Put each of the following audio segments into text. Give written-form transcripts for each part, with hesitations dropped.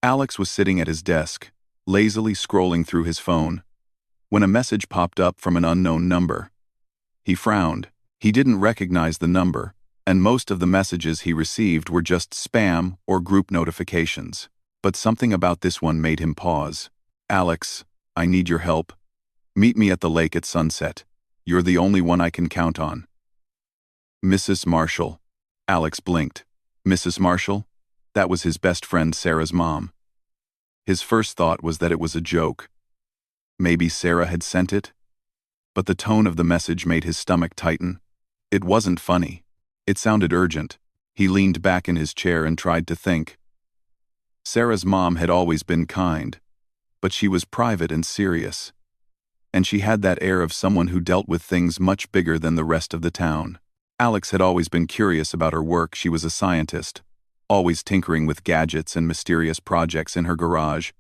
Alex was sitting at his desk, lazily scrolling through his phone, when a message popped up from an unknown number. He frowned. He didn't recognize the number, and most of the messages he received were just spam or group notifications. But something about this one made him pause. "Alex, I need your help. Meet me at the lake at sunset. You're the only one I can count on." "Mrs. Marshall." Alex blinked. Mrs. Marshall? That was his best friend Sarah's mom. His first thought was that it was a joke. Maybe Sarah had sent it? But the tone of the message made his stomach tighten. It wasn't funny. It sounded urgent. He leaned back in his chair and tried to think. Sarah's mom had always been kind, but she was private and serious. And she had that air of someone who dealt with things much bigger than the rest of the town. Alex had always been curious about her work. She was a scientist, always tinkering with gadgets and mysterious projects in her garage.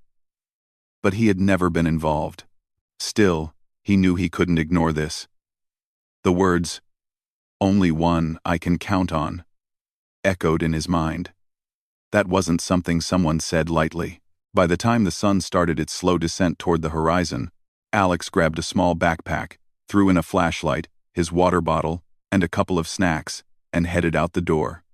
But he had never been involved. Still, he knew he couldn't ignore this. The words, "only one I can count on," echoed in his mind. That wasn't something someone said lightly. By the time the sun started its slow descent toward the horizon, Alex grabbed a small backpack, threw in a flashlight, his water bottle, and a couple of snacks, and headed out the door.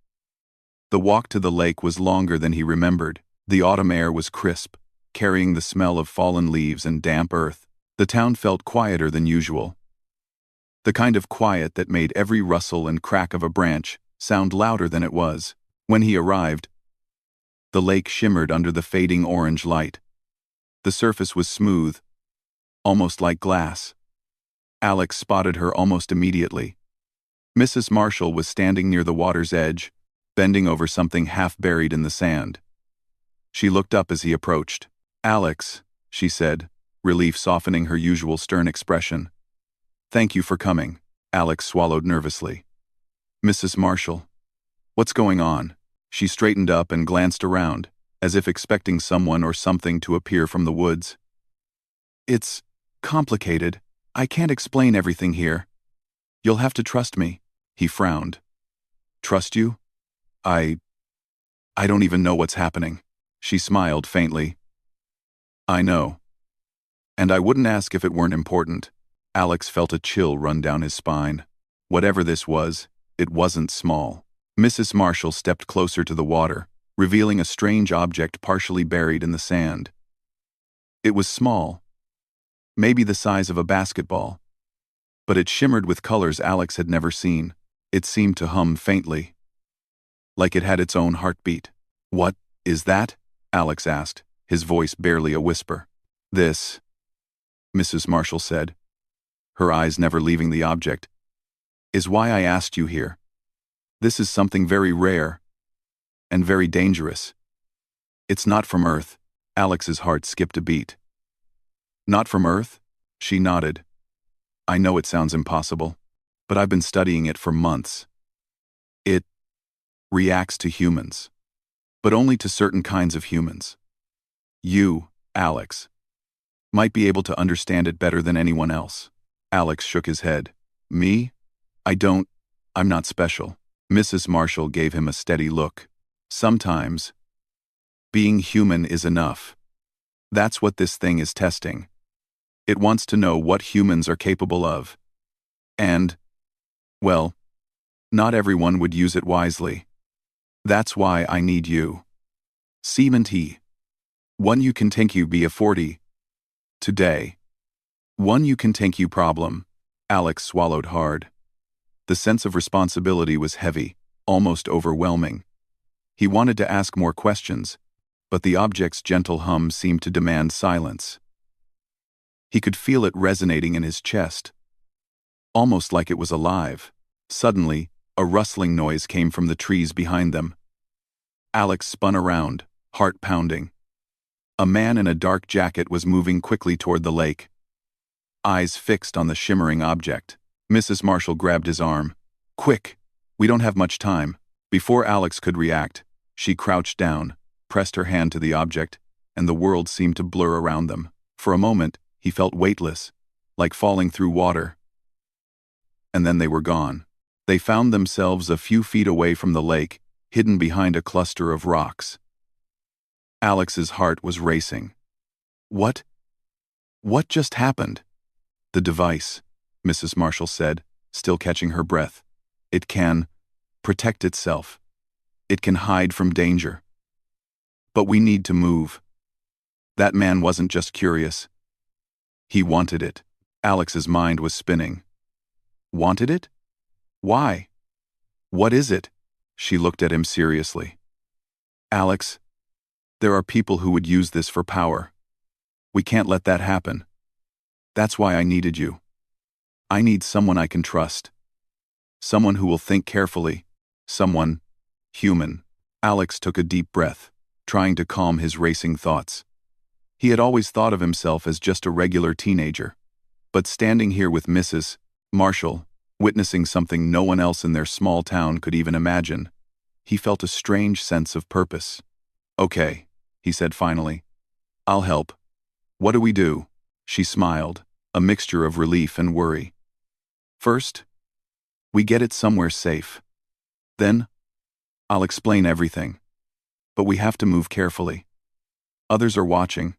The walk to the lake was longer than he remembered. The autumn air was crisp, carrying the smell of fallen leaves and damp earth. The town felt quieter than usual. The kind of quiet that made every rustle and crack of a branch sound louder than it was. When he arrived, the lake shimmered under the fading orange light. The surface was smooth, almost like glass. Alex spotted her almost immediately. Mrs. Marshall was standing near the water's edge, bending over something half buried in the sand. She looked up as he approached. "Alex," she said, relief softening her usual stern expression. "Thank you for coming." Alex swallowed nervously. "Mrs. Marshall, what's going on?" She straightened up and glanced around, as if expecting someone or something to appear from the woods. "It's complicated. I can't explain everything here. You'll have to trust me." He frowned. "Trust you? I don't even know what's happening." She smiled faintly. "I know. And I wouldn't ask if it weren't important." Alex felt a chill run down his spine. Whatever this was, it wasn't small. Mrs. Marshall stepped closer to the water, revealing a strange object partially buried in the sand. It was small, maybe the size of a basketball, but it shimmered with colors Alex had never seen. It seemed to hum faintly, like it had its own heartbeat. "What is that?" Alex asked, his voice barely a whisper. "This," Mrs. Marshall said, her eyes never leaving the object, "is why I asked you here. This is something very rare and very dangerous. It's not from Earth." Alex's heart skipped a beat. "Not from Earth?" She nodded. "I know it sounds impossible, but I've been studying it for months. It reacts to humans, but only to certain kinds of humans. You, Alex, might be able to understand it better than anyone else." Alex shook his head. "Me? I'm not special." Mrs. Marshall gave him a steady look. "Sometimes, being human is enough. That's what this thing is testing. It wants to know what humans are capable of. And, well, not everyone would use it wisely. That's why I need you. Seemanti. One you can take you be a 40. Today. One you can take you problem." Alex swallowed hard. The sense of responsibility was heavy, almost overwhelming. He wanted to ask more questions, but the object's gentle hum seemed to demand silence. He could feel it resonating in his chest, almost like it was alive. Suddenly, a rustling noise came from the trees behind them. Alex spun around, heart pounding. A man in a dark jacket was moving quickly toward the lake, eyes fixed on the shimmering object. Mrs. Marshall grabbed his arm. "Quick! We don't have much time." Before Alex could react, she crouched down, pressed her hand to the object, and the world seemed to blur around them. For a moment, he felt weightless, like falling through water. And then they were gone. They found themselves a few feet away from the lake, hidden behind a cluster of rocks. Alex's heart was racing. What? What just happened? The device, Mrs. Marshall said, still catching her breath. It can protect itself. It can hide from danger. But we need to move. That man wasn't just curious. He wanted it. Alex's mind was spinning. Wanted it? Why? What is it? She looked at him seriously. Alex, there are people who would use this for power. We can't let that happen. That's why I needed you. I need someone I can trust. Someone who will think carefully. Someone human. Alex took a deep breath, trying to calm his racing thoughts. He had always thought of himself as just a regular teenager. But standing here with Mrs. Marshall, witnessing something no one else in their small town could even imagine, he felt a strange sense of purpose. Okay, he said finally. I'll help. What do we do? She smiled, a mixture of relief and worry. First, we get it somewhere safe. Then, I'll explain everything. But we have to move carefully. Others are watching,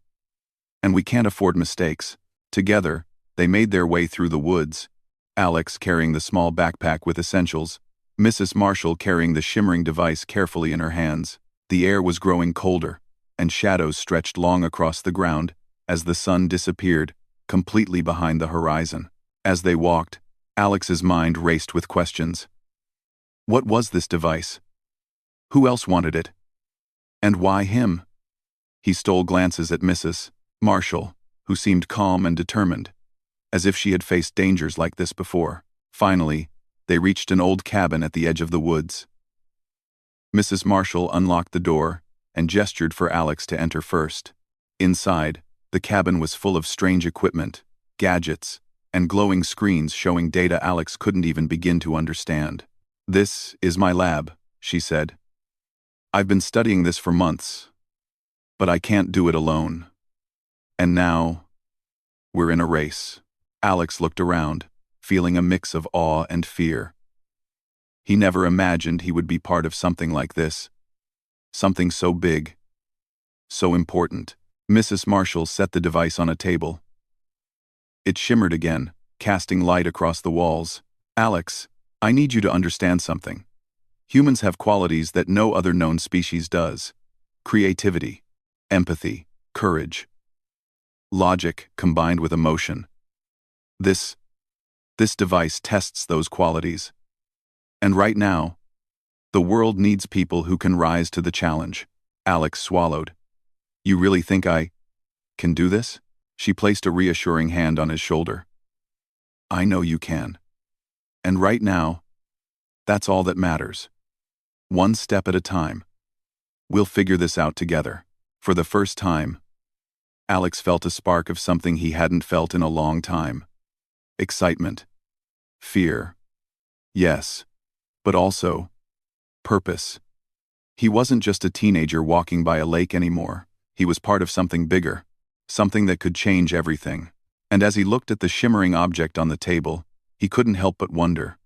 and we can't afford mistakes. Together, they made their way through the woods, Alex carrying the small backpack with essentials, Mrs. Marshall carrying the shimmering device carefully in her hands. The air was growing colder, and shadows stretched long across the ground as the sun disappeared, completely behind the horizon. As they walked, Alex's mind raced with questions. What was this device? Who else wanted it? And why him? He stole glances at Mrs. Marshall, who seemed calm and determined, as if she had faced dangers like this before. Finally, they reached an old cabin at the edge of the woods. Mrs. Marshall unlocked the door and gestured for Alex to enter first. Inside, the cabin was full of strange equipment, gadgets, and glowing screens showing data Alex couldn't even begin to understand. This is my lab, she said. I've been studying this for months, but I can't do it alone. And now, we're in a race. Alex looked around, feeling a mix of awe and fear. He never imagined he would be part of something like this. Something so big, so important. Mrs. Marshall set the device on a table. It shimmered again, casting light across the walls. Alex, I need you to understand something. Humans have qualities that no other known species does. Creativity, empathy, courage, logic combined with emotion. This device tests those qualities. And right now, the world needs people who can rise to the challenge. Alex swallowed. You really think I can do this? She placed a reassuring hand on his shoulder. I know you can. And right now, that's all that matters. One step at a time. We'll figure this out together. For the first time, Alex felt a spark of something he hadn't felt in a long time. Excitement. Fear. Yes. But also, purpose. He wasn't just a teenager walking by a lake anymore. He was part of something bigger, something that could change everything. And as he looked at the shimmering object on the table, he couldn't help but wonder.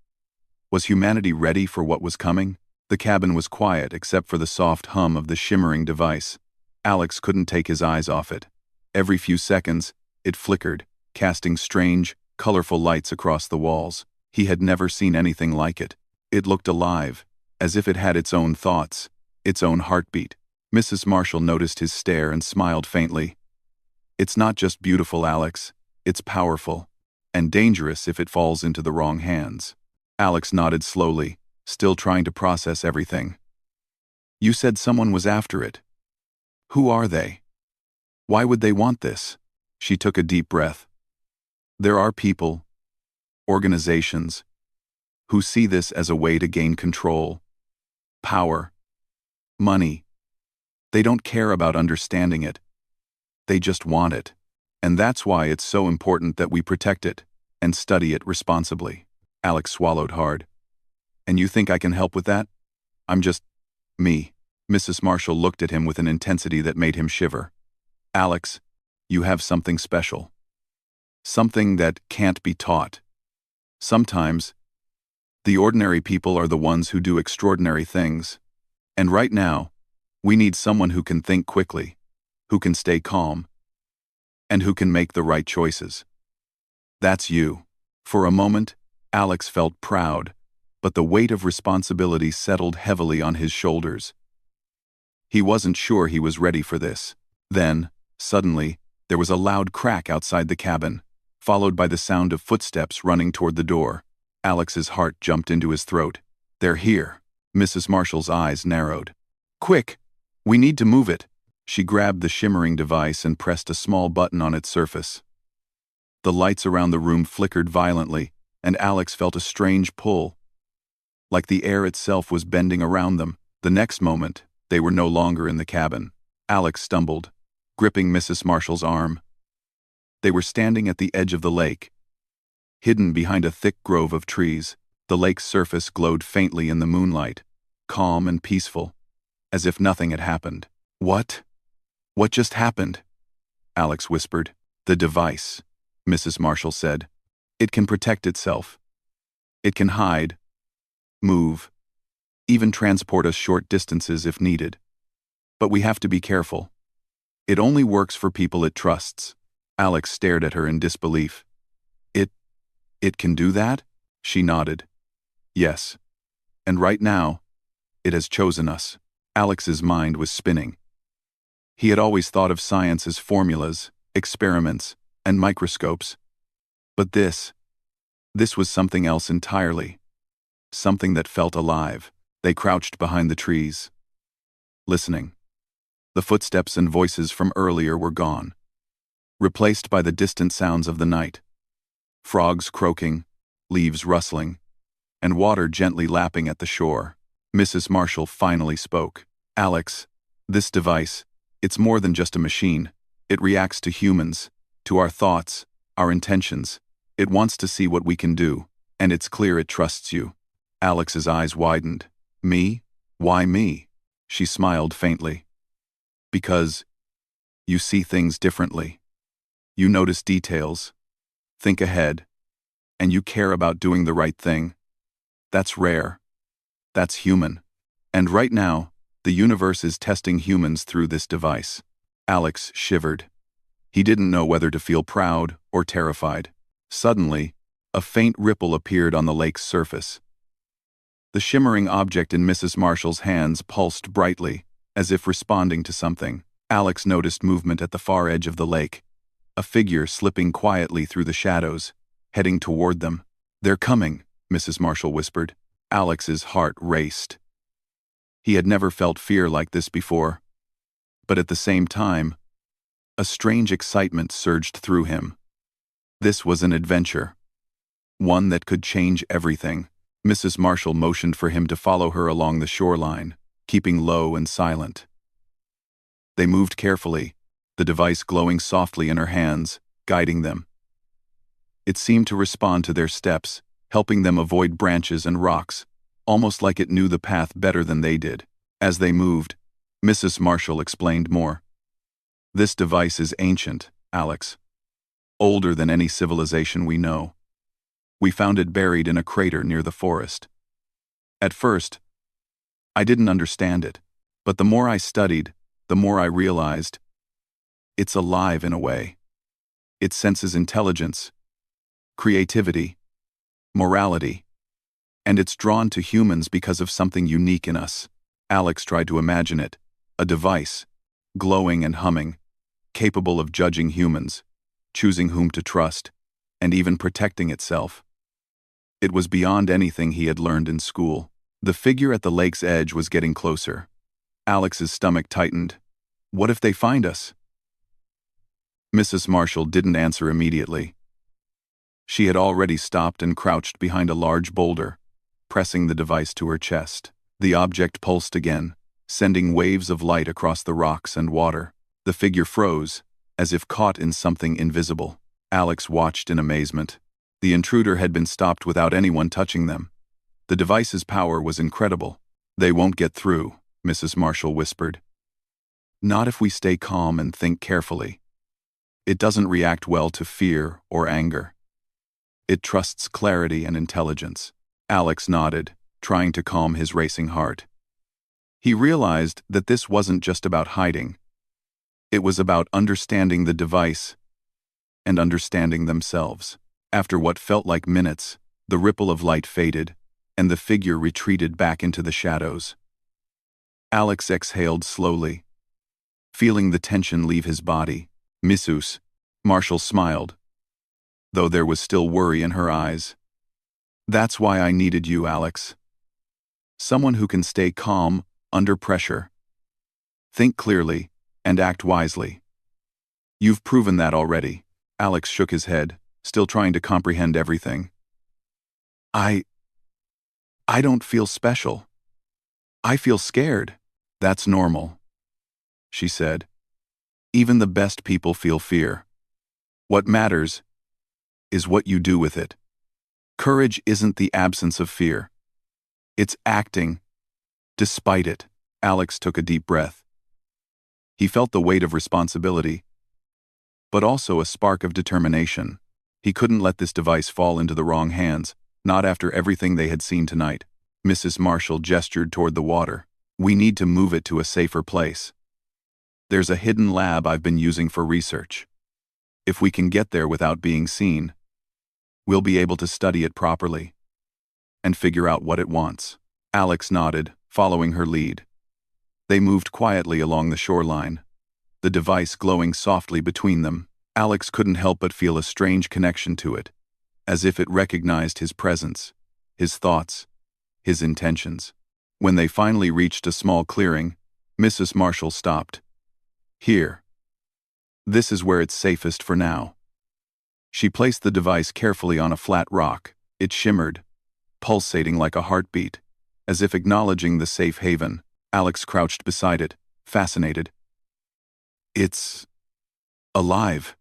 Was humanity ready for what was coming? The cabin was quiet except for the soft hum of the shimmering device. Alex couldn't take his eyes off it. Every few seconds, it flickered, casting strange, colorful lights across the walls. He had never seen anything like it. It looked alive, as if it had its own thoughts, its own heartbeat. Mrs. Marshall noticed his stare and smiled faintly. It's not just beautiful, Alex. It's powerful, and dangerous if it falls into the wrong hands. Alex nodded slowly, still trying to process everything. You said someone was after it. Who are they? Why would they want this? She took a deep breath. There are people, organizations, who see this as a way to gain control, power, money. They don't care about understanding it. They just want it. And that's why it's so important that we protect it and study it responsibly. Alex swallowed hard. And you think I can help with that? I'm just me. Mrs. Marshall looked at him with an intensity that made him shiver. Alex, you have something special. Something that can't be taught. Sometimes, the ordinary people are the ones who do extraordinary things. And right now, We need someone who can think quickly, who can stay calm, and who can make the right choices. That's you. For a moment, Alex felt proud, but the weight of responsibility settled heavily on his shoulders. He wasn't sure he was ready for this. Then, suddenly, there was a loud crack outside the cabin, followed by the sound of footsteps running toward the door. Alex's heart jumped into his throat. "They're here." Mrs. Marshall's eyes narrowed. "Quick! We need to move it." She grabbed the shimmering device and pressed a small button on its surface. The lights around the room flickered violently, and Alex felt a strange pull, like the air itself was bending around them. The next moment, they were no longer in the cabin. Alex stumbled, gripping Mrs. Marshall's arm. They were standing at the edge of the lake, hidden behind a thick grove of trees. The lake's surface glowed faintly in the moonlight, calm and peaceful, as if nothing had happened. "What? What just happened?" Alex whispered. "The device," Mrs. Marshall said. "It can protect itself. It can hide, move, even transport us short distances if needed. But we have to be careful. It only works for people it trusts." Alex stared at her in disbelief. It can do that?" She nodded. "Yes. And right now, it has chosen us." Alex's mind was spinning. He had always thought of science as formulas, experiments, and microscopes. But this was something else entirely. Something that felt alive. They crouched behind the trees, listening. The footsteps and voices from earlier were gone, replaced by the distant sounds of the night. Frogs croaking, leaves rustling, and water gently lapping at the shore. Mrs. Marshall finally spoke. "Alex, this device, it's more than just a machine. It reacts to humans, to our thoughts, our intentions. It wants to see what we can do, and it's clear it trusts you." Alex's eyes widened. "Me? Why me?" She smiled faintly. "Because you see things differently. You notice details, think ahead, and you care about doing the right thing. That's rare. That's human. And right now, the universe is testing humans through this device." Alex shivered. He didn't know whether to feel proud or terrified. Suddenly, a faint ripple appeared on the lake's surface. The shimmering object in Mrs. Marshall's hands pulsed brightly, as if responding to something. Alex noticed movement at the far edge of the lake, a figure slipping quietly through the shadows, heading toward them. "They're coming," Mrs. Marshall whispered. Alex's heart raced. He had never felt fear like this before. But at the same time, a strange excitement surged through him. This was an adventure, one that could change everything. Mrs. Marshall motioned for him to follow her along the shoreline, keeping low and silent. They moved carefully, the device glowing softly in her hands, guiding them. It seemed to respond to their steps, helping them avoid branches and rocks, almost like it knew the path better than they did. As they moved, Mrs. Marshall explained more. "This device is ancient, Alex. Older than any civilization we know. We found it buried in a crater near the forest. At first, I didn't understand it, but the more I studied, the more I realized it's alive in a way. It senses intelligence, creativity, morality, and it's drawn to humans because of something unique in us." Alex tried to imagine it, a device, glowing and humming, capable of judging humans, choosing whom to trust, and even protecting itself. It was beyond anything he had learned in school. The figure at the lake's edge was getting closer. Alex's stomach tightened. What if they find us? Mrs. Marshall didn't answer immediately. She had already stopped and crouched behind a large boulder, pressing the device to her chest. The object pulsed again, sending waves of light across the rocks and water. The figure froze, as if caught in something invisible. Alex watched in amazement. The intruder had been stopped without anyone touching them. The device's power was incredible. "They won't get through," Mrs. Marshall whispered. "Not if we stay calm and think carefully. It doesn't react well to fear or anger. It trusts clarity and intelligence." Alex nodded, trying to calm his racing heart. He realized that this wasn't just about hiding. It was about understanding the device and understanding themselves. After what felt like minutes, the ripple of light faded, and the figure retreated back into the shadows. Alex exhaled slowly, feeling the tension leave his body. Mrs. Marshall smiled, though there was still worry in her eyes. That's why I needed you, Alex. Someone who can stay calm under pressure, think clearly, and act wisely. You've proven that already. Alex shook his head, still trying to comprehend everything. I don't feel special. I feel scared. That's normal, she said. Even the best people feel fear. What matters is what you do with it. Courage isn't the absence of fear. It's acting despite it. Alex took a deep breath. He felt the weight of responsibility, but also a spark of determination. He couldn't let this device fall into the wrong hands, not after everything they had seen tonight. Mrs. Marshall gestured toward the water. We need to move it to a safer place. There's a hidden lab I've been using for research. If we can get there without being seen, we'll be able to study it properly and figure out what it wants. Alex nodded, following her lead. They moved quietly along the shoreline, the device glowing softly between them. Alex couldn't help but feel a strange connection to it, as if it recognized his presence, his thoughts, his intentions. When they finally reached a small clearing, Mrs. Marshall stopped. Here. This is where it's safest for now. She placed the device carefully on a flat rock. It shimmered, pulsating like a heartbeat, as if acknowledging the safe haven. Alex crouched beside it, fascinated. It's alive,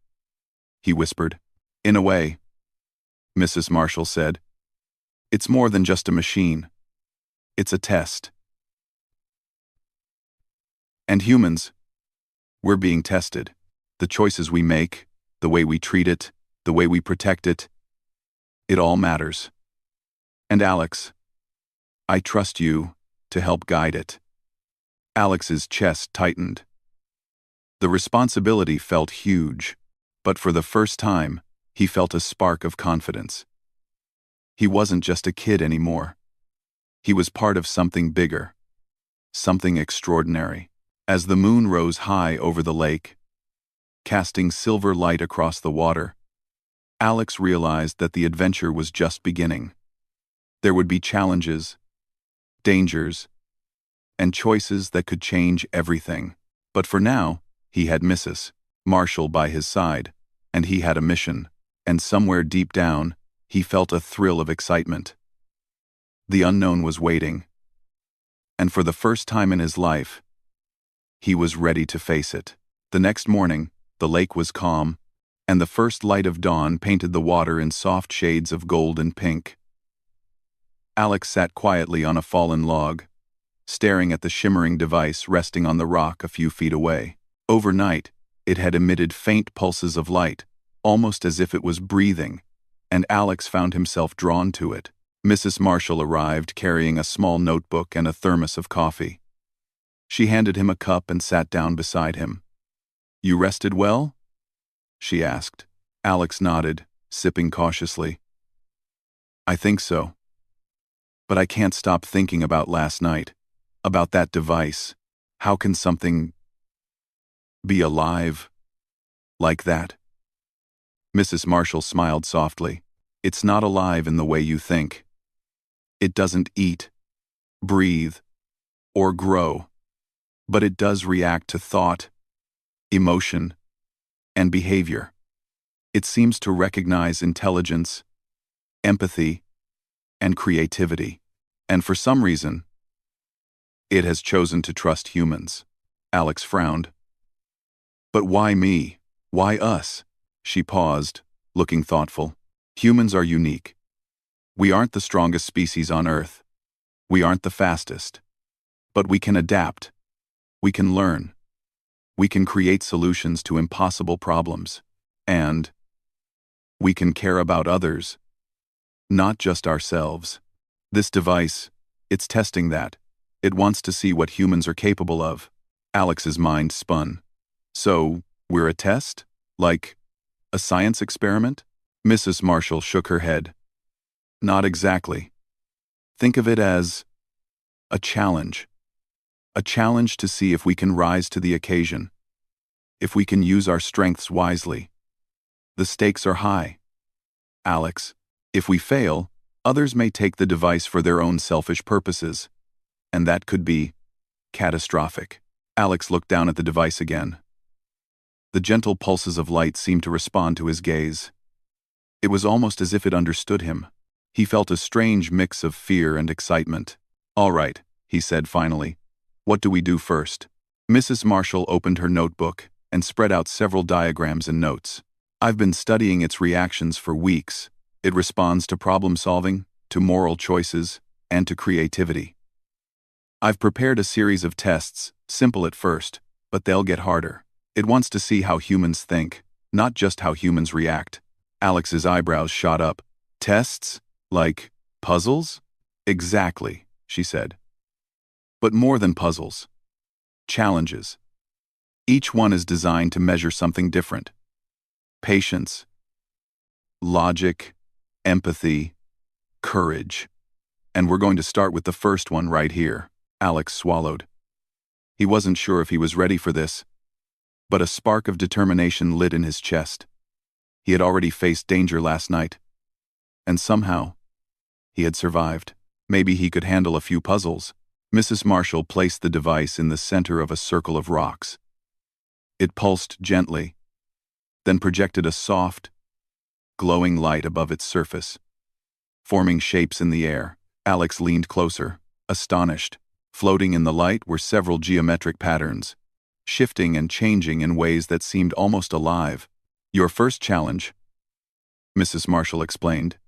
he whispered. In a way, Mrs. Marshall said. It's more than just a machine. It's a test. And humans, we're being tested. The choices we make, the way we treat it, the way we protect it, it all matters. And Alex, I trust you to help guide it. Alex's chest tightened. The responsibility felt huge, but for the first time, he felt a spark of confidence. He wasn't just a kid anymore. He was part of something bigger, something extraordinary. As the moon rose high over the lake, casting silver light across the water, Alex realized that the adventure was just beginning. There would be challenges, dangers, and choices that could change everything. But for now, he had Mrs. Marshall by his side, and he had a mission, and somewhere deep down, he felt a thrill of excitement. The unknown was waiting, and for the first time in his life, he was ready to face it. The next morning, the lake was calm, and the first light of dawn painted the water in soft shades of gold and pink. Alex sat quietly on a fallen log, staring at the shimmering device resting on the rock a few feet away. Overnight, it had emitted faint pulses of light, almost as if it was breathing, and Alex found himself drawn to it. Mrs. Marshall arrived carrying a small notebook and a thermos of coffee. She handed him a cup and sat down beside him. You rested well? She asked. Alex nodded, sipping cautiously. I think so. But I can't stop thinking about last night, about that device. How can something be alive like that? Mrs. Marshall smiled softly. It's not alive in the way you think. It doesn't eat, breathe, or grow, but it does react to thought, emotion, and behavior. It seems to recognize intelligence, empathy, and creativity. And for some reason, it has chosen to trust humans. Alex frowned. But why me? Why us? She paused, looking thoughtful. Humans are unique. We aren't the strongest species on Earth. We aren't the fastest. But we can adapt. We can learn. We can create solutions to impossible problems. And we can care about others, not just ourselves. This device, it's testing that. It wants to see what humans are capable of. Alex's mind spun. So, we're a test? Like a science experiment? Mrs. Marshall shook her head. Not exactly. Think of it as a challenge. A challenge to see if we can rise to the occasion. If we can use our strengths wisely. The stakes are high. Alex, if we fail, others may take the device for their own selfish purposes. And that could be catastrophic. Alex looked down at the device again. The gentle pulses of light seemed to respond to his gaze. It was almost as if it understood him. He felt a strange mix of fear and excitement. All right, he said finally. What do we do first? Mrs. Marshall opened her notebook and spread out several diagrams and notes. I've been studying its reactions for weeks. It responds to problem solving, to moral choices, and to creativity. I've prepared a series of tests, simple at first, but they'll get harder. It wants to see how humans think, not just how humans react. Alex's eyebrows shot up. Tests? Like puzzles? Exactly, she said. But more than puzzles. Challenges. Each one is designed to measure something different. Patience, logic, empathy, courage. And we're going to start with the first one right here. Alex swallowed. He wasn't sure if he was ready for this, but a spark of determination lit in his chest. He had already faced danger last night, and somehow, he had survived. Maybe he could handle a few puzzles. Mrs. Marshall placed the device in the center of a circle of rocks. It pulsed gently, then projected a soft, glowing light above its surface, forming shapes in the air. Alex leaned closer, astonished. Floating in the light were several geometric patterns, shifting and changing in ways that seemed almost alive. Your first challenge, Mrs. Marshall explained,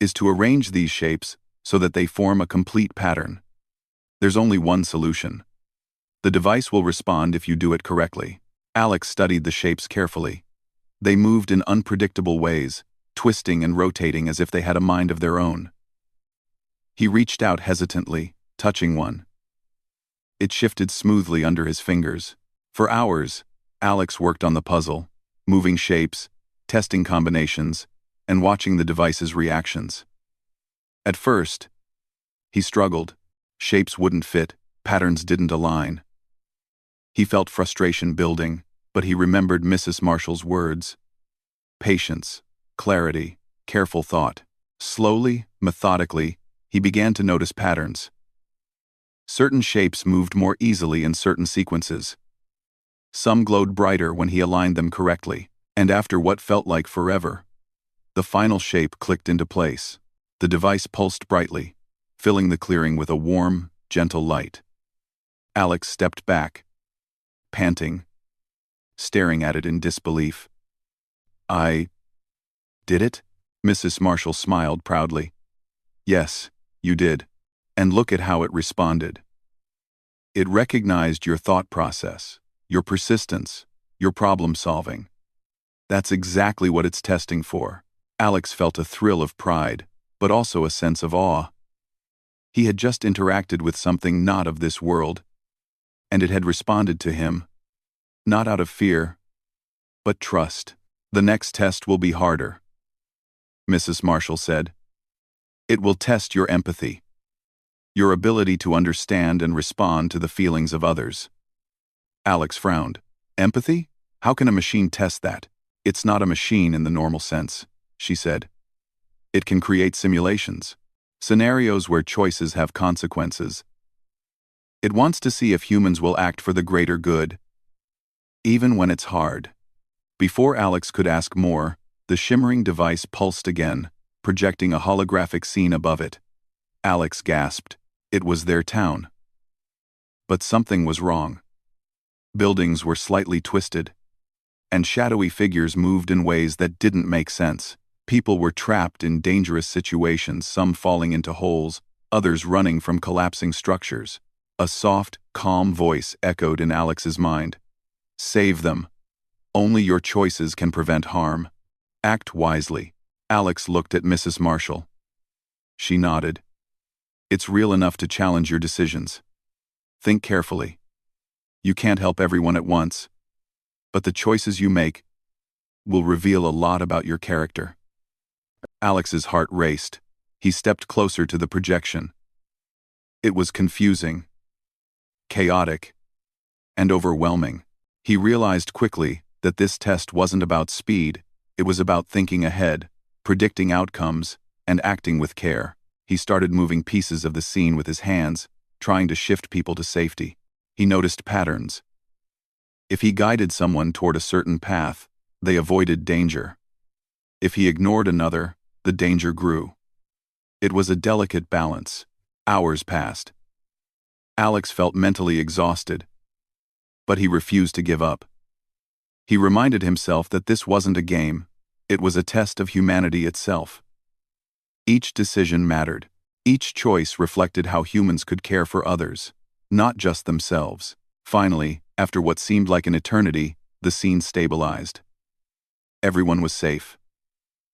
is to arrange these shapes so that they form a complete pattern. There's only one solution. The device will respond if you do it correctly. Alex studied the shapes carefully. They moved in unpredictable ways, twisting and rotating as if they had a mind of their own. He reached out hesitantly, touching one. It shifted smoothly under his fingers. For hours, Alex worked on the puzzle, moving shapes, testing combinations, and watching the device's reactions. At first, he struggled. Shapes wouldn't fit, patterns didn't align. He felt frustration building, but he remembered Mrs. Marshall's words. Patience, clarity, careful thought. Slowly, methodically, he began to notice patterns. Certain shapes moved more easily in certain sequences. Some glowed brighter when he aligned them correctly, and after what felt like forever, the final shape clicked into place. The device pulsed brightly, filling the clearing with a warm, gentle light. Alex stepped back, panting, staring at it in disbelief. I did it? Mrs. Marshall smiled proudly. Yes, you did. And look at how it responded. It recognized your thought process, your persistence, your problem solving. That's exactly what it's testing for. Alex felt a thrill of pride, but also a sense of awe. He had just interacted with something not of this world, and it had responded to him, not out of fear, but trust. The next test will be harder, Mrs. Marshall said. It will test your empathy, your ability to understand and respond to the feelings of others. Alex frowned. Empathy? How can a machine test that? It's not a machine in the normal sense, she said. It can create simulations, scenarios where choices have consequences. It wants to see if humans will act for the greater good, even when it's hard. Before Alex could ask more, the shimmering device pulsed again, projecting a holographic scene above it. Alex gasped. It was their town. But something was wrong. Buildings were slightly twisted, and shadowy figures moved in ways that didn't make sense. People were trapped in dangerous situations, some falling into holes, others running from collapsing structures. A soft, calm voice echoed in Alex's mind. Save them. Only your choices can prevent harm. Act wisely. Alex looked at Mrs. Marshall. She nodded. It's real enough to challenge your decisions. Think carefully. You can't help everyone at once, but the choices you make will reveal a lot about your character. Alex's heart raced. He stepped closer to the projection. It was confusing, chaotic, and overwhelming. He realized quickly that this test wasn't about speed, it was about thinking ahead, predicting outcomes, and acting with care. He started moving pieces of the scene with his hands, trying to shift people to safety. He noticed patterns. If he guided someone toward a certain path, they avoided danger. If he ignored another, the danger grew. It was a delicate balance. Hours passed. Alex felt mentally exhausted, but he refused to give up. He reminded himself that this wasn't a game, it was a test of humanity itself. Each decision mattered. Each choice reflected how humans could care for others, not just themselves. Finally, after what seemed like an eternity, the scene stabilized. Everyone was safe.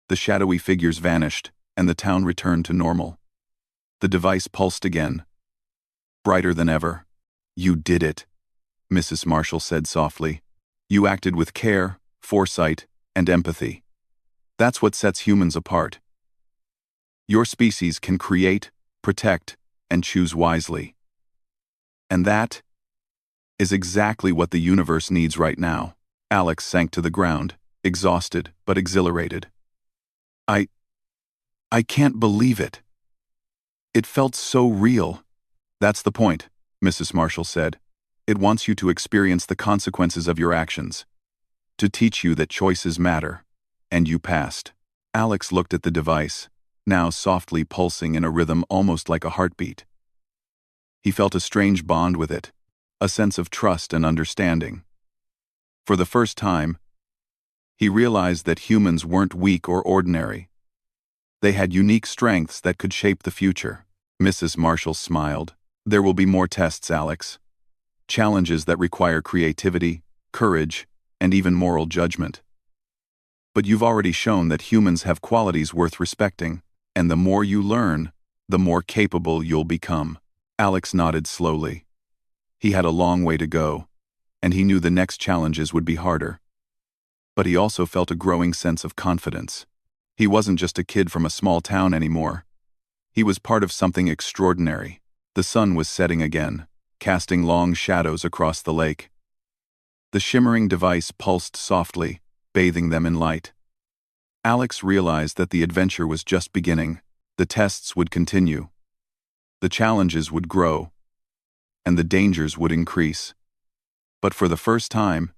The shadowy figures vanished, and the town returned to normal. The device pulsed again, brighter than ever. "You did it," Mrs. Marshall said softly. "You acted with care, foresight, and empathy. That's what sets humans apart. Your species can create, protect, and choose wisely. And that is exactly what the universe needs right now." Alex sank to the ground, exhausted but exhilarated. I can't believe it. It felt so real." "That's the point," Mrs. Marshall said. "It wants you to experience the consequences of your actions, to teach you that choices matter." And you passed. Alex looked at the device, now softly pulsing in a rhythm almost like a heartbeat. He felt a strange bond with it, a sense of trust and understanding. For the first time, he realized that humans weren't weak or ordinary. They had unique strengths that could shape the future. Mrs. Marshall smiled. "There will be more tests, Alex. Challenges that require creativity, courage, and even moral judgment. But you've already shown that humans have qualities worth respecting, and the more you learn, the more capable you'll become." Alex nodded slowly. He had a long way to go, and he knew the next challenges would be harder. But he also felt a growing sense of confidence. He wasn't just a kid from a small town anymore. He was part of something extraordinary. The sun was setting again, casting long shadows across the lake. The shimmering device pulsed softly, bathing them in light. Alex realized that the adventure was just beginning. The tests would continue. The challenges would grow, and the dangers would increase. But for the first time,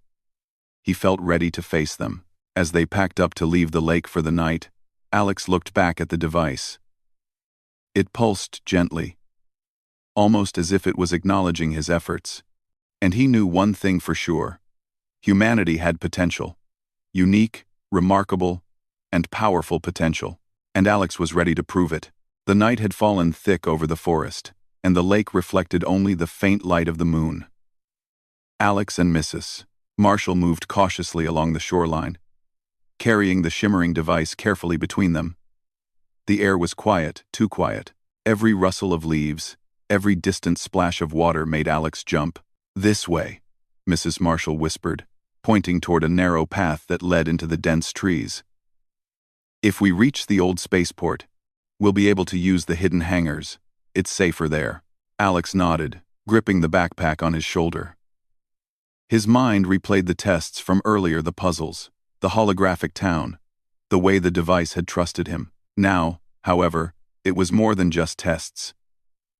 he felt ready to face them. As they packed up to leave the lake for the night, Alex looked back at the device. It pulsed gently, almost as if it was acknowledging his efforts. And he knew one thing for sure. Humanity had potential. Unique, remarkable, and powerful potential. And Alex was ready to prove it. The night had fallen thick over the forest, and the lake reflected only the faint light of the moon. Alex and Mrs. Marshall moved cautiously along the shoreline, carrying the shimmering device carefully between them. The air was quiet, too quiet. Every rustle of leaves, every distant splash of water made Alex jump. "This way," Mrs. Marshall whispered, pointing toward a narrow path that led into the dense trees. "If we reach the old spaceport, we'll be able to use the hidden hangars. It's safer there." Alex nodded, gripping the backpack on his shoulder. His mind replayed the tests from earlier, the puzzles, the holographic town, the way the device had trusted him. Now, however, it was more than just tests.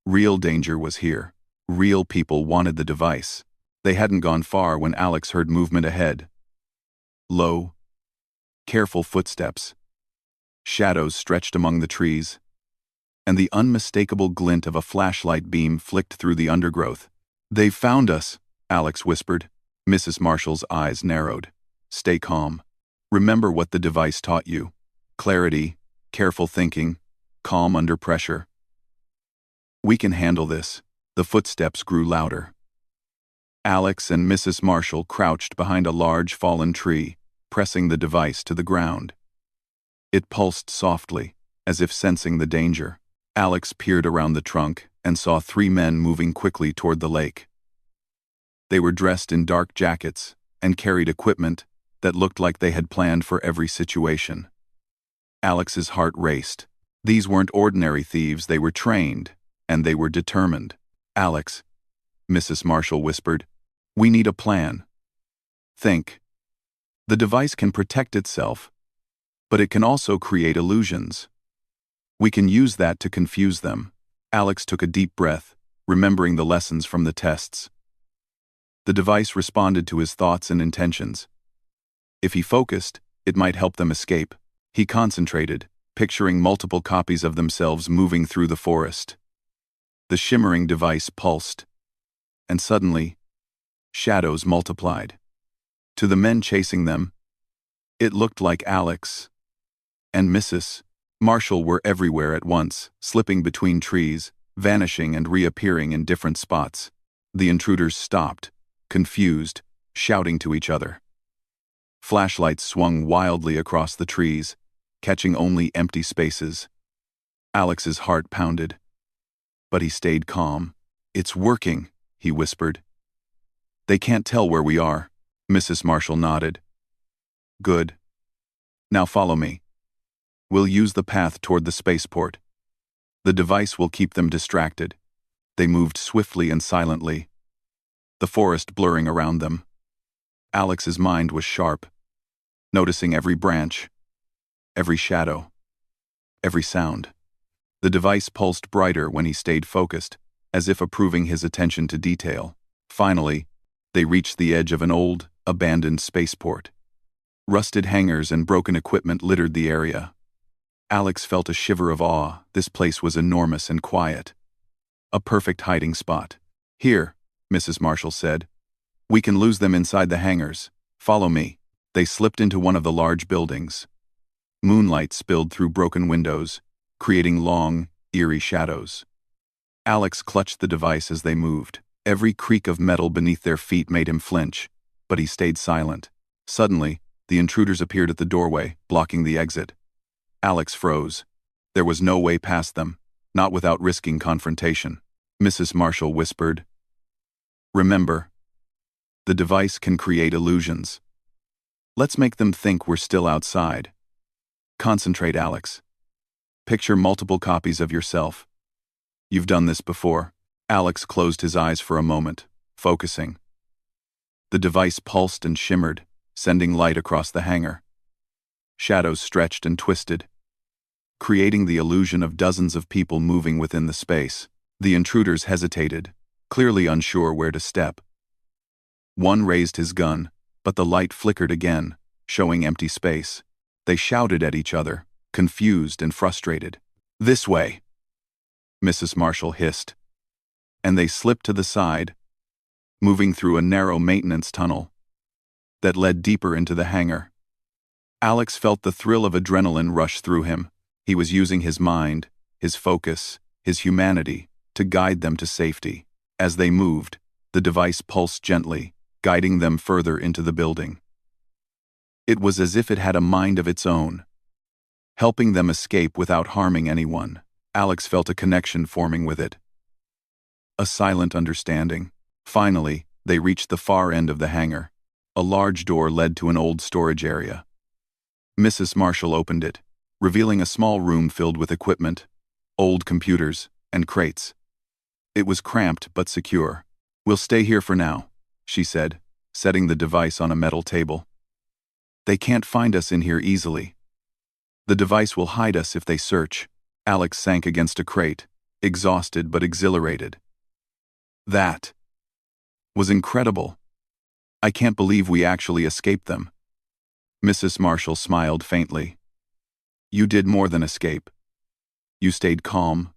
Real danger was here. Real people wanted the device. They hadn't gone far when Alex heard movement ahead. Low, careful footsteps. Shadows stretched among the trees, and the unmistakable glint of a flashlight beam flicked through the undergrowth. "They've found us," Alex whispered. Mrs. Marshall's eyes narrowed. "Stay calm. Remember what the device taught you. Clarity, careful thinking, calm under pressure. We can handle this." The footsteps grew louder. Alex and Mrs. Marshall crouched behind a large fallen tree, pressing the device to the ground. It pulsed softly, as if sensing the danger. Alex peered around the trunk, and saw 3 men moving quickly toward the lake. They were dressed in dark jackets and carried equipment that looked like they had planned for every situation. Alex's heart raced. These weren't ordinary thieves, they were trained, and they were determined. "Alex," Mrs. Marshall whispered, "we need a plan. Think. The device can protect itself, but it can also create illusions. We can use that to confuse them." Alex took a deep breath, remembering the lessons from the tests. The device responded to his thoughts and intentions. If he focused, it might help them escape. He concentrated, picturing multiple copies of themselves moving through the forest. The shimmering device pulsed, and suddenly, shadows multiplied. To the men chasing them, it looked like Alex and Mrs. Marshall were everywhere at once, slipping between trees, vanishing and reappearing in different spots. The intruders stopped, confused, shouting to each other. Flashlights swung wildly across the trees, catching only empty spaces. Alex's heart pounded, but he stayed calm. "It's working," he whispered. "They can't tell where we are." Mrs. Marshall nodded. "Good. Now follow me. We'll use the path toward the spaceport. The device will keep them distracted." They moved swiftly and silently, the forest blurring around them. Alex's mind was sharp, noticing every branch, every shadow, every sound. The device pulsed brighter when he stayed focused, as if approving his attention to detail. Finally, they reached the edge of an old, abandoned spaceport. Rusted hangars and broken equipment littered the area. Alex felt a shiver of awe. This place was enormous and quiet. A perfect hiding spot. "Here," Mrs. Marshall said. "We can lose them inside the hangars. Follow me." They slipped into one of the large buildings. Moonlight spilled through broken windows, creating long, eerie shadows. Alex clutched the device as they moved. Every creak of metal beneath their feet made him flinch, but he stayed silent. Suddenly, the intruders appeared at the doorway, blocking the exit. Alex froze. There was no way past them, not without risking confrontation. Mrs. Marshall whispered, "Remember, the device can create illusions. Let's make them think we're still outside. Concentrate, Alex. Picture multiple copies of yourself. You've done this before." Alex closed his eyes for a moment, focusing. The device pulsed and shimmered, sending light across the hangar. Shadows stretched and twisted, creating the illusion of dozens of people moving within the space. The intruders hesitated, clearly unsure where to step. One raised his gun, but the light flickered again, showing empty space. They shouted at each other, confused and frustrated. "This way," Mrs. Marshall hissed. And they slipped to the side, moving through a narrow maintenance tunnel that led deeper into the hangar. Alex felt the thrill of adrenaline rush through him. He was using his mind, his focus, his humanity, to guide them to safety. As they moved, the device pulsed gently, guiding them further into the building. It was as if it had a mind of its own, helping them escape without harming anyone. Alex felt a connection forming with it. A silent understanding. Finally, they reached the far end of the hangar. A large door led to an old storage area. Mrs. Marshall opened it, revealing a small room filled with equipment, old computers, and crates. It was cramped but secure. "We'll stay here for now," she said, setting the device on a metal table. "They can't find us in here easily. The device will hide us if they search." Alex sank against a crate, exhausted but exhilarated. "That was incredible. I can't believe we actually escaped them." Mrs. Marshall smiled faintly. "You did more than escape. You stayed calm,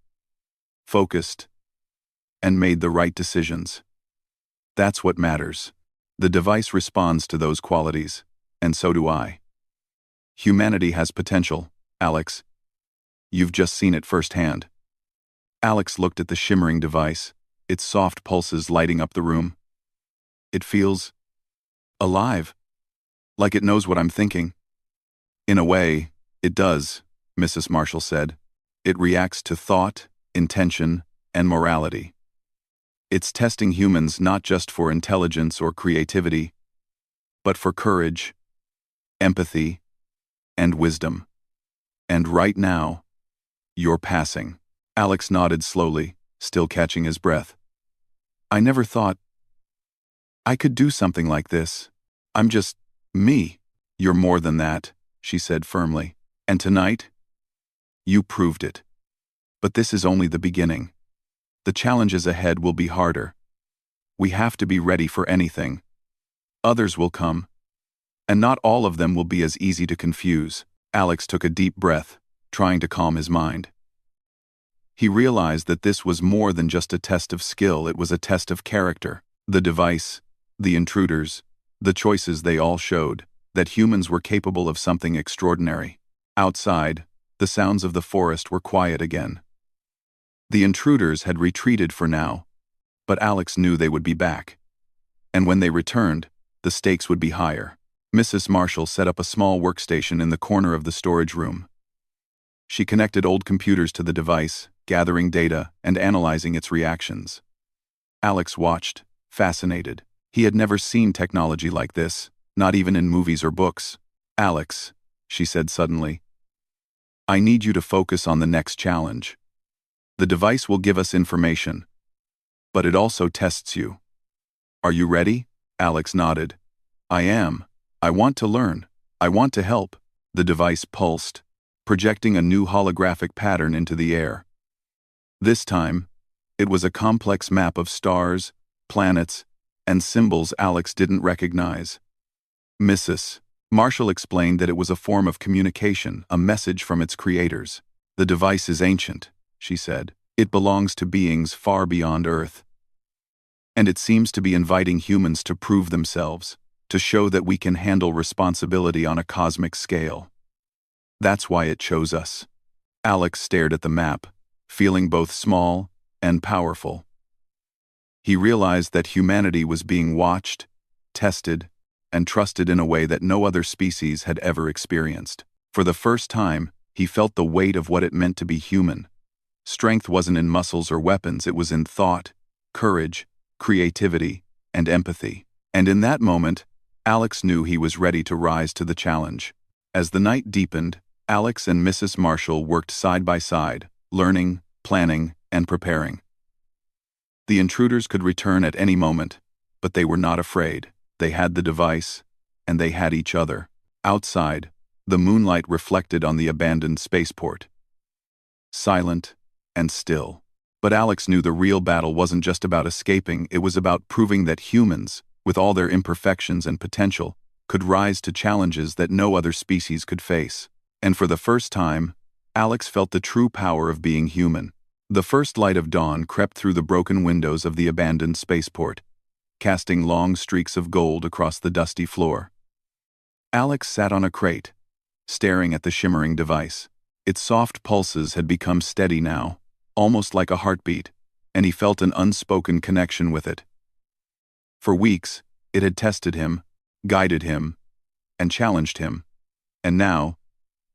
focused, and made the right decisions. That's what matters. The device responds to those qualities, and so do I. Humanity has potential, Alex. You've just seen it firsthand." Alex looked at the shimmering device, its soft pulses lighting up the room. "It feels alive, like it knows what I'm thinking." "In a way, it does," Mrs. Marshall said. "It reacts to thought, intention, and morality. It's testing humans not just for intelligence or creativity, but for courage, empathy, and wisdom. And right now, you're passing. Alex nodded slowly, still catching his breath. I never thought I could do something like this. I'm just me. You're more than that, she said firmly. And tonight, you proved it. But this is only the beginning. The challenges ahead will be harder. We have to be ready for anything. Others will come, and not all of them will be as easy to confuse. Alex took a deep breath, trying to calm his mind. He realized that this was more than just a test of skill, it was a test of character. The device, the intruders, the choices, they all showed that humans were capable of something extraordinary. Outside, the sounds of the forest were quiet again. The intruders had retreated for now, but Alex knew they would be back. And when they returned, the stakes would be higher. Mrs. Marshall set up a small workstation in the corner of the storage room. She connected old computers to the device, gathering data and analyzing its reactions. Alex watched, fascinated. He had never seen technology like this, not even in movies or books. Alex, she said suddenly, I need you to focus on the next challenge. The device will give us information, but it also tests you. Are you ready? Alex nodded. I am. I want to learn. I want to help. The device pulsed, projecting a new holographic pattern into the air. This time, it was a complex map of stars, planets, and symbols Alex didn't recognize. Mrs. Marshall explained that it was a form of communication, a message from its creators. The device is ancient, she said. It belongs to beings far beyond Earth. And it seems to be inviting humans to prove themselves, to show that we can handle responsibility on a cosmic scale. That's why it chose us. Alex stared at the map, feeling both small and powerful. He realized that humanity was being watched, tested, and trusted in a way that no other species had ever experienced. For the first time, he felt the weight of what it meant to be human. Strength wasn't in muscles or weapons, it was in thought, courage, creativity, and empathy. And in that moment, Alex knew he was ready to rise to the challenge. As the night deepened, Alex and Mrs. Marshall worked side by side, learning, planning, and preparing. The intruders could return at any moment, but they were not afraid. They had the device, and they had each other. Outside, the moonlight reflected on the abandoned spaceport. Silent and still. But Alex knew the real battle wasn't just about escaping, it was about proving that humans, with all their imperfections and potential, could rise to challenges that no other species could face. And for the first time, Alex felt the true power of being human. The first light of dawn crept through the broken windows of the abandoned spaceport, casting long streaks of gold across the dusty floor. Alex sat on a crate, staring at the shimmering device. Its soft pulses had become steady now, almost like a heartbeat, and he felt an unspoken connection with it. For weeks, it had tested him, guided him, and challenged him. And now,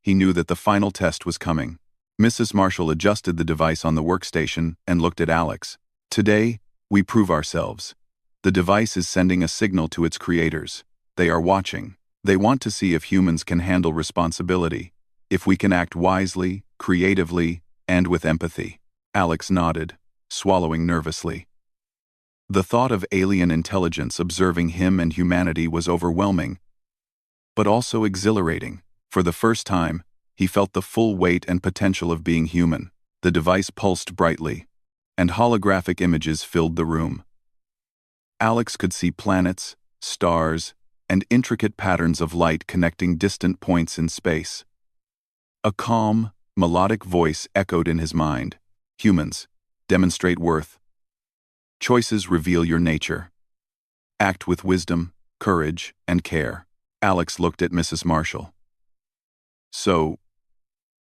he knew that the final test was coming. Mrs. Marshall adjusted the device on the workstation and looked at Alex. Today, we prove ourselves. The device is sending a signal to its creators. They are watching. They want to see if humans can handle responsibility, if we can act wisely, creatively, and with empathy. Alex nodded, swallowing nervously. The thought of alien intelligence observing him and humanity was overwhelming, but also exhilarating. For the first time, he felt the full weight and potential of being human. The device pulsed brightly, and holographic images filled the room. Alex could see planets, stars, and intricate patterns of light connecting distant points in space. A calm, melodic voice echoed in his mind. Humans, demonstrate worth. Choices reveal your nature. Act with wisdom, courage, and care. Alex looked at Mrs. Marshall. So,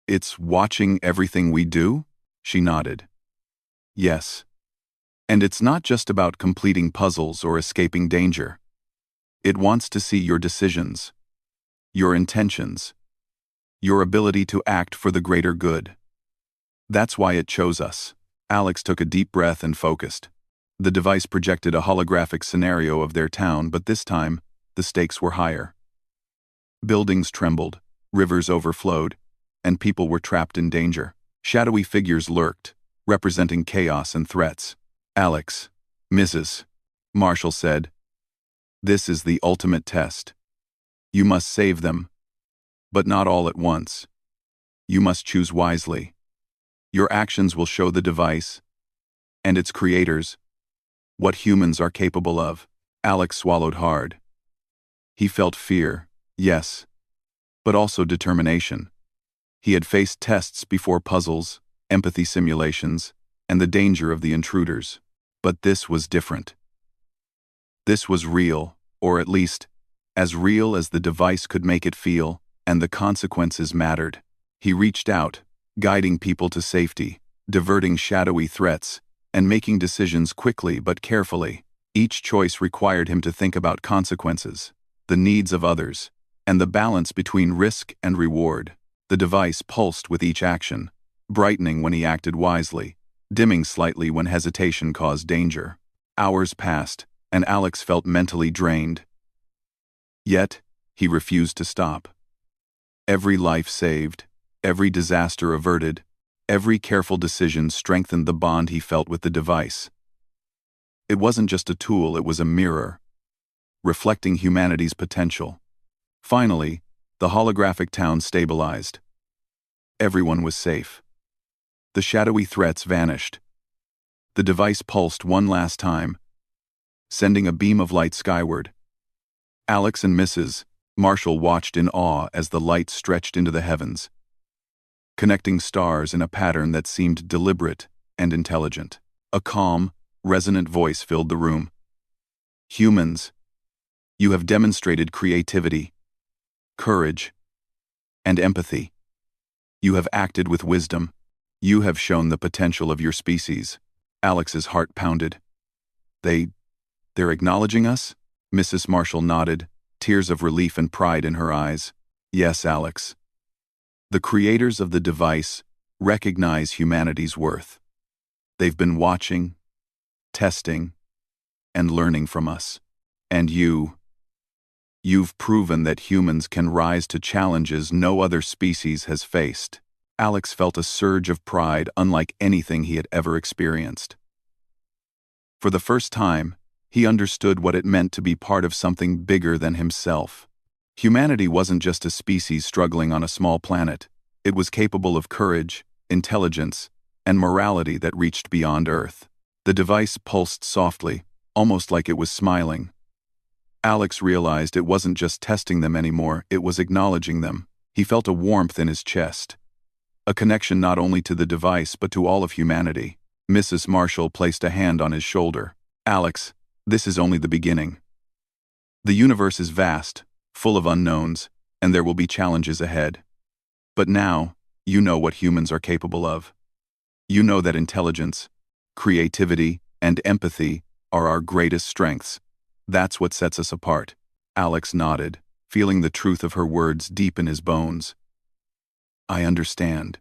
it's watching everything we do? She nodded. Yes. And it's not just about completing puzzles or escaping danger. It wants to see your decisions, your intentions, your ability to act for the greater good. That's why it chose us. Alex took a deep breath and focused. The device projected a holographic scenario of their town, but this time, the stakes were higher. Buildings trembled, rivers overflowed, and people were trapped in danger. Shadowy figures lurked, representing chaos and threats. Alex, Mrs. Marshall said, "This is the ultimate test. You must save them, but not all at once. You must choose wisely. Your actions will show the device and its creators what humans are capable of." Alex swallowed hard. He felt fear, yes, but also determination. He had faced tests before, puzzles, empathy simulations, and the danger of the intruders. But this was different. This was real, or at least, as real as the device could make it feel, and the consequences mattered. He reached out, guiding people to safety, diverting shadowy threats, and making decisions quickly but carefully. Each choice required him to think about consequences, the needs of others, and the balance between risk and reward. The device pulsed with each action, brightening when he acted wisely, dimming slightly when hesitation caused danger. Hours passed, and Alex felt mentally drained. Yet, he refused to stop. Every life saved, every disaster averted, every careful decision strengthened the bond he felt with the device. It wasn't just a tool, it was a mirror, reflecting humanity's potential. Finally, the holographic town stabilized. Everyone was safe. The shadowy threats vanished. The device pulsed one last time, sending a beam of light skyward. Alex and Mrs. Marshall watched in awe as the light stretched into the heavens, connecting stars in a pattern that seemed deliberate and intelligent. A calm, resonant voice filled the room. "Humans, you have demonstrated creativity, courage, and empathy. You have acted with wisdom. You have shown the potential of your species." Alex's heart pounded. They're acknowledging us?" Mrs. Marshall nodded, tears of relief and pride in her eyes. "Yes, Alex. The creators of the device recognize humanity's worth. They've been watching, testing, and learning from us. And you've proven that humans can rise to challenges no other species has faced." Alex felt a surge of pride unlike anything he had ever experienced. For the first time, he understood what it meant to be part of something bigger than himself. Humanity wasn't just a species struggling on a small planet. It was capable of courage, intelligence, and morality that reached beyond Earth. The device pulsed softly, almost like it was smiling. Alex realized it wasn't just testing them anymore, it was acknowledging them. He felt a warmth in his chest, a connection not only to the device but to all of humanity. Mrs. Marshall placed a hand on his shoulder. "Alex, this is only the beginning. The universe is vast, full of unknowns, and there will be challenges ahead. But now, you know what humans are capable of. You know that intelligence, creativity, and empathy are our greatest strengths. That's what sets us apart." Alex nodded, feeling the truth of her words deep in his bones. "I understand.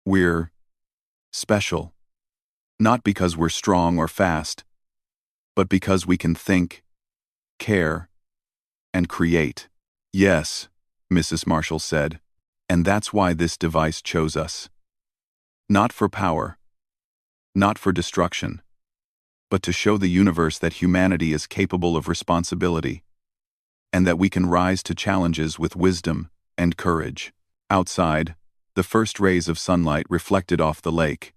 We're special. Not because we're strong or fast, but because we can think, care, and create." "Yes," Mrs. Marshall said, "and that's why this device chose us. Not for power, not for destruction, but to show the universe that humanity is capable of responsibility, and that we can rise to challenges with wisdom and courage." Outside, the first rays of sunlight reflected off the lake,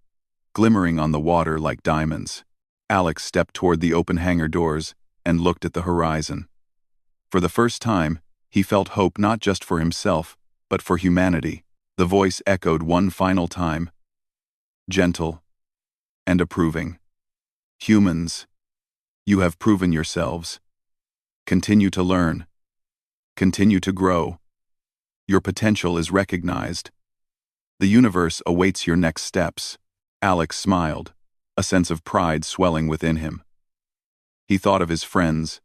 glimmering on the water like diamonds. Alex stepped toward the open hangar doors and looked at the horizon. For the first time, he felt hope not just for himself, but for humanity. The voice echoed one final time, gentle and approving. "Humans, you have proven yourselves. Continue to learn. Continue to grow. Your potential is recognized. The universe awaits your next steps." Alex smiled, a sense of pride swelling within him. He thought of his friends,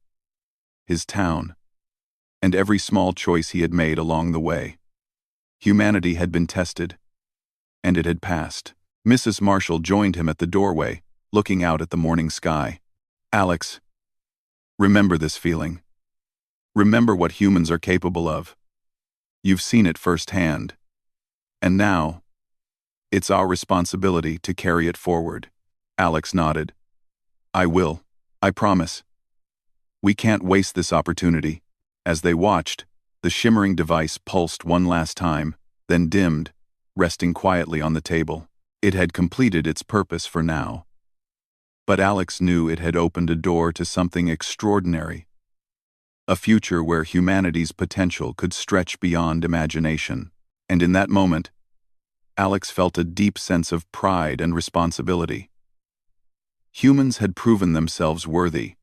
his town, and every small choice he had made along the way. Humanity had been tested, and it had passed. Mrs. Marshall joined him at the doorway, looking out at the morning sky. Alex, remember this feeling. Remember what humans are capable of. You've seen it firsthand. And now, it's our responsibility to carry it forward. Alex nodded. I will. I promise. We can't waste this opportunity. As they watched, the shimmering device pulsed one last time, then dimmed, resting quietly on the table. It had completed its purpose for now. But Alex knew it had opened a door to something extraordinary. A future where humanity's potential could stretch beyond imagination. And in that moment, Alex felt a deep sense of pride and responsibility. Humans had proven themselves worthy.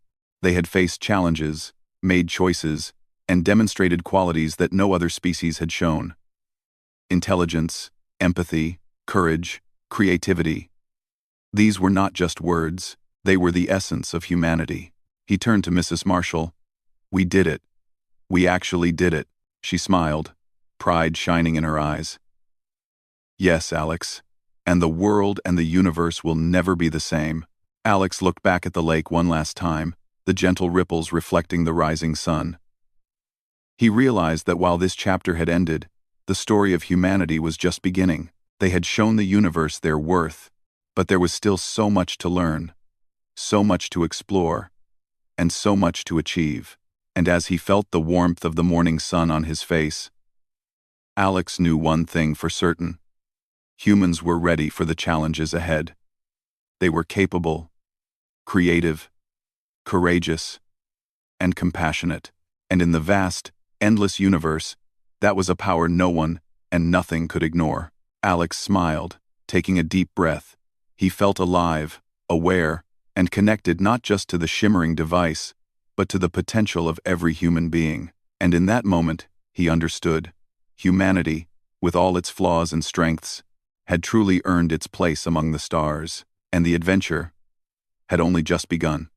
They had faced challenges, made choices, and demonstrated qualities that no other species had shown. Intelligence, empathy, courage, creativity. These were not just words, they were the essence of humanity. He turned to Mrs. Marshall. We did it. We actually did it. She smiled, pride shining in her eyes. Yes, Alex. And the world and the universe will never be the same. Alex looked back at the lake one last time, the gentle ripples reflecting the rising sun. He realized that while this chapter had ended, the story of humanity was just beginning. They had shown the universe their worth, but there was still so much to learn, so much to explore, and so much to achieve. And as he felt the warmth of the morning sun on his face, Alex knew one thing for certain. Humans were ready for the challenges ahead. They were capable, creative, courageous, and compassionate. And in the vast, endless universe, that was a power no one and nothing could ignore. Alex smiled, taking a deep breath. He felt alive, aware, and connected not just to the shimmering device, but to the potential of every human being. And in that moment, he understood. Humanity, with all its flaws and strengths, had truly earned its place among the stars, and the adventure had only just begun.